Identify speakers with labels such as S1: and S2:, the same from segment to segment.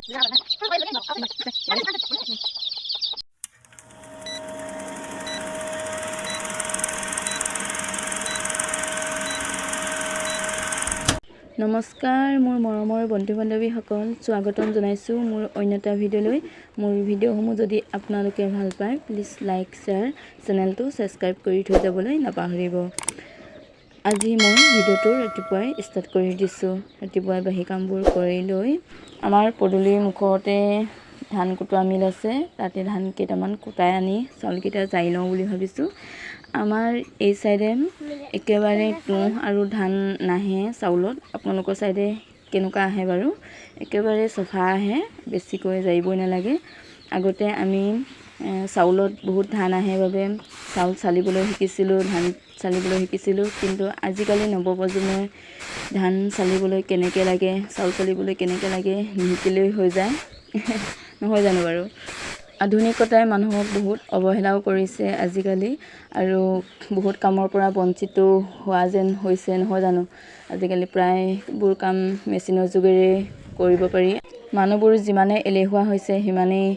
S1: নমস্কাৰ মোৰ মৰমৰ বন্ধু বান্ধৱীসকল, স্বাগতম জনাইছোঁ মোৰ অন্য এটা ভিডিঅ'লৈ। মোৰ ভিডিঅ'সমূহ যদি আপোনালোকে ভাল পায় প্লিজ লাইক শ্বেয়াৰ, চেনেলটো ছাবস্ক্ৰাইব কৰি থৈ যাবলৈ নাপাহৰিব। আজি মই ভিডিঅ'টো ৰাতিপুৱাই ষ্টাৰ্ট কৰি দিছোঁ। ৰাতিপুৱাই বাহি কামবোৰ কৰি লৈ আমাৰ পদূলিৰ মুখতে ধান কুটোৱা মিল আছে, তাতে ধান কেইটামান কুটাই আনি চাউলকেইটা জাৰি লওঁ বুলি ভাবিছোঁ। আমাৰ এই চাইডে একেবাৰে তুঁহ আৰু ধান নাহে চাউলত। আপোনালোকৰ চাইডে কেনেকুৱা আহে বাৰু? একেবাৰে চফা আহে, বেছিকৈ জাৰিবই নালাগে। আগতে আমি চাউলত বহুত ধান আহে বাবে চাউল চালিবলৈ শিকিছিলোঁ, ধান চালিবলৈ শিকিছিলোঁ। কিন্তু আজিকালি নৱপ্ৰজন্মই ধান চালিবলৈ কেনেকৈ লাগে, চাউল চালিবলৈ কেনেকৈ লাগে নিশিকিলেই হৈ যায়। নহয় জানো বাৰু? আধুনিকতাই মানুহক বহুত অৱহেলাও কৰিছে আজিকালি, আৰু বহুত কামৰ পৰা বঞ্চিত হোৱা যেন হৈছে, নহয় জানো? আজিকালি প্ৰায়বোৰ কাম মেচিনৰ যোগেৰে কৰিব পাৰি। মানুহবোৰ যিমানে এলেহুৱা হৈছে সিমানেই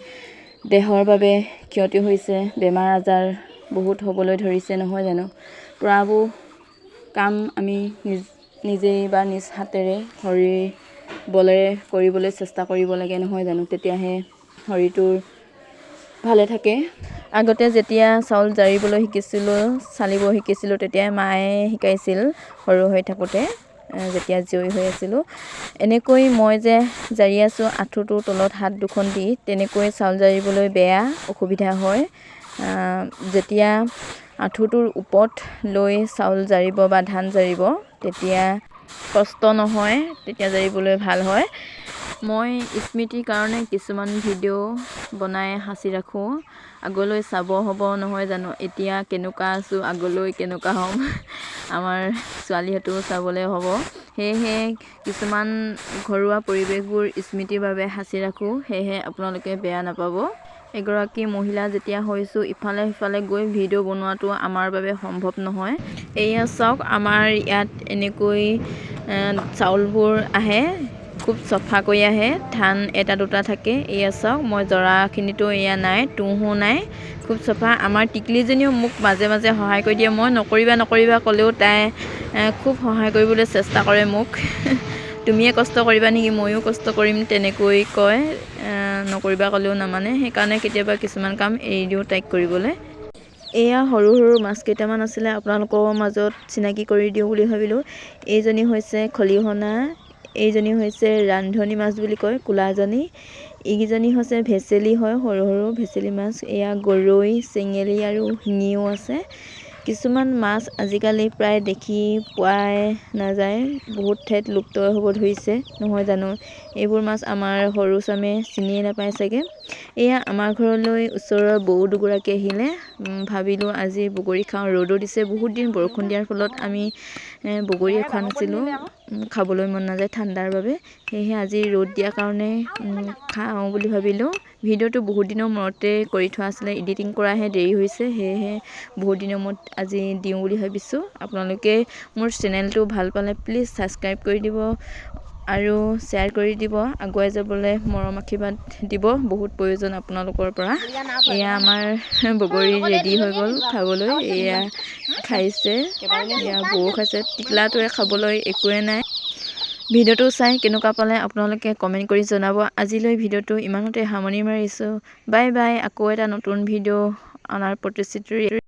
S1: দেহৰ বাবে ক্ষতি হৈছে, বেমাৰ আজাৰ বহুত হ'বলৈ ধৰিছে, নহয় জানো? প্ৰায়বোৰ কাম আমি নিজেই বা নিজ হাতেৰে শৰীৰ বলেৰে কৰিবলৈ চেষ্টা কৰিব লাগে, নহয় জানো? তেতিয়াহে শৰীৰটোৰ ভালে থাকে। আগতে যেতিয়া চাউল জাৰিবলৈ শিকিছিলোঁ, চালিব শিকিছিলোঁ, তেতিয়া মায়ে শিকাইছিল সৰু হৈ থাকোঁতে, যেতিয়া জীয়ৰী হৈ আছিলোঁ। এনেকৈ মই যে জাৰি আছোঁ আঁঠুটোৰ তলত হাত দুখন দি, তেনেকৈ চাউল জাৰিবলৈ বেয়া অসুবিধা হয়। যেতিয়া আঁঠুটোৰ ওপৰত লৈ চাউল জাৰিব বা ধান জাৰিব তেতিয়া কষ্ট নহয়, তেতিয়া জাৰিবলৈ ভাল হয়। মই স্মৃতিৰ কাৰণে কিছুমান ভিডিঅ' বনাই সাঁচি ৰাখোঁ, আগলৈ চাব হ'ব, নহয় জানো? এতিয়া কেনেকুৱা আছোঁ, আগলৈ কেনেকুৱা হ'ম, আমাৰ ছোৱালীহঁতেও চাবলৈ হ'ব। সেয়েহে কিছুমান ঘৰুৱা পৰিৱেশবোৰ স্মৃতিৰ বাবে সাঁচি ৰাখোঁ, সেয়েহে আপোনালোকে বেয়া নাপাব। এগৰাকী মহিলা যেতিয়া হৈছোঁ, ইফালে সিফালে গৈ ভিডিঅ' বনোৱাটো আমাৰ বাবে সম্ভৱ নহয়। এয়া চাওক, আমাৰ ইয়াত এনেকৈ চাউলবোৰ আহে, খুব চফাকৈ আহে, ধান এটা দুটা থাকে। এয়া চাওক, মই জৰাখিনিতো এয়া নাই, তুঁহো নাই, খুব চফা। আমাৰ টিকলিজনীও মোক মাজে মাজে সহায় কৰি দিয়ে। মই নকৰিবা ক'লেও তাই খুব সহায় কৰিবলৈ চেষ্টা কৰে মোক। তুমিয়ে কষ্ট কৰিবা নেকি, ময়ো কষ্ট কৰিম, তেনেকৈ কয়। নকৰিবা ক'লেও নামানে, সেইকাৰণে কেতিয়াবা কিছুমান কাম এৰি দিওঁ তাইক কৰিবলৈ। এয়া সৰু সৰু মাছ কেইটামান আছিলে, আপোনালোকৰ মাজত চিনাকি কৰি দিওঁ বুলি ভাবিলোঁ। এইজনী হৈছে খলিহনা, এইজনী হৈছে ৰান্ধনি মাছ বুলি কয়, ক'লাজনী। এইকেইজনী হৈছে ভেচেলি হয়, সৰু সৰু ভেচেলি মাছ। এয়া গৰৈ, চেঙেলী আৰু শিঙিও আছে। কিছুমান মাছ আজিকালি প্ৰায় দেখি পোৱাই নাযায়, বহুত ঠাইত লুপ্ত হ'ব ধৰিছে, নহয় জানো? এইবোৰ মাছ আমাৰ সৰু চামে চিনিয়ে নাপায় চাগে। এয়া আমাৰ ঘৰলৈ ওচৰৰ বৌ দুগৰাকী আহিলে, ভাবিলোঁ আজি বগৰী খাওঁ। ৰ'দো দিছে, বহুত দিন বৰষুণ দিয়াৰ ফলত আমি বগৰীয়ে খোৱা নাছিলোঁ, খাবলৈ মন নাযায় ঠাণ্ডাৰ বাবে। সেয়েহে আজি ৰ'দ দিয়াৰ কাৰণে খাওঁ বুলি ভাবিলোঁ। ভিডিঅ'টো বহুত দিনৰ মূৰতে কৰি থোৱা আছিলে, এডিটিং কৰাহে দেৰি হৈছে, সেয়েহে বহুত দিনৰ মূৰত আজি দিওঁ বুলি ভাবিছোঁ। আপোনালোকে মোৰ চেনেলটো ভাল পালে প্লিজ ছাবস্ক্ৰাইব কৰি দিব আৰু শ্বেয়াৰ কৰি দিব, আগুৱাই যাবলৈ মৰম আশীৰ্বাদ দিব, বহুত প্ৰয়োজন আপোনালোকৰ পৰা। এয়া আমাৰ বগৰী ৰেডি হৈ গ'ল খাবলৈ, এয়া খাইছে, এয়া বৌ খাইছে, টিকলাটোৱে খাবলৈ একোৱে নাই। ভিডিঅ'টো চাই কেনেকুৱা পালে আপোনালোকে কমেণ্ট কৰি জনাব। আজিলৈ ভিডিঅ'টো ইমানতে সামৰণি মাৰিছোঁ। Bye bye. আকৌ এটা নতুন ভিডিঅ' অনাৰ প্ৰতিশ্ৰুতি